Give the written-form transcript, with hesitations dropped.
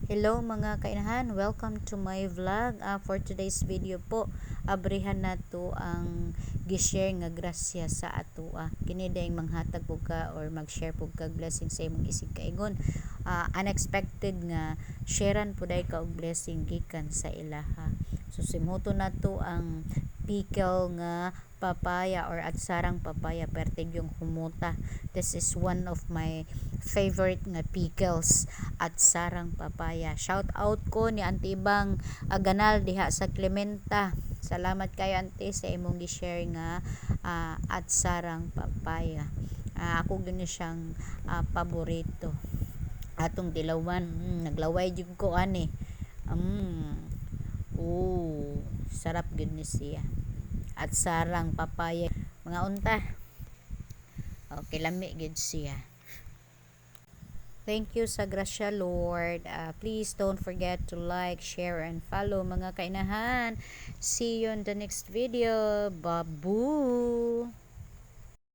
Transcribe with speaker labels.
Speaker 1: Hello mga kainahan, welcome to my vlog. For today's video po, abrihan nato ang gi-share nga grasya sa ato. Kini dayang manghatag po ka or mag-share po kag blessing sa imong isig kaingon. Unexpected nga sharean po day ka og blessing gikan sa ilaha. So simhuto nato ang pickle nga papaya or atsarang papaya pertig yung humuta. This is one of my favorite nga pickles at sarang papaya. Shout out ko ni Auntie Ibang Aganal diha sa Clementa. Salamat kayo Auntie sa imong gi-share nga at sarang papaya. Ako gani siyang paborito. Atong dilawan, naglaway jud ko ani. Sarap gud ni siya. At sarang papaya mga unta. Okay, lami gud siya. Thank you sa grasya, Lord. Please don't forget to like, share, and follow mga kainahan. See you in the next video. Babu!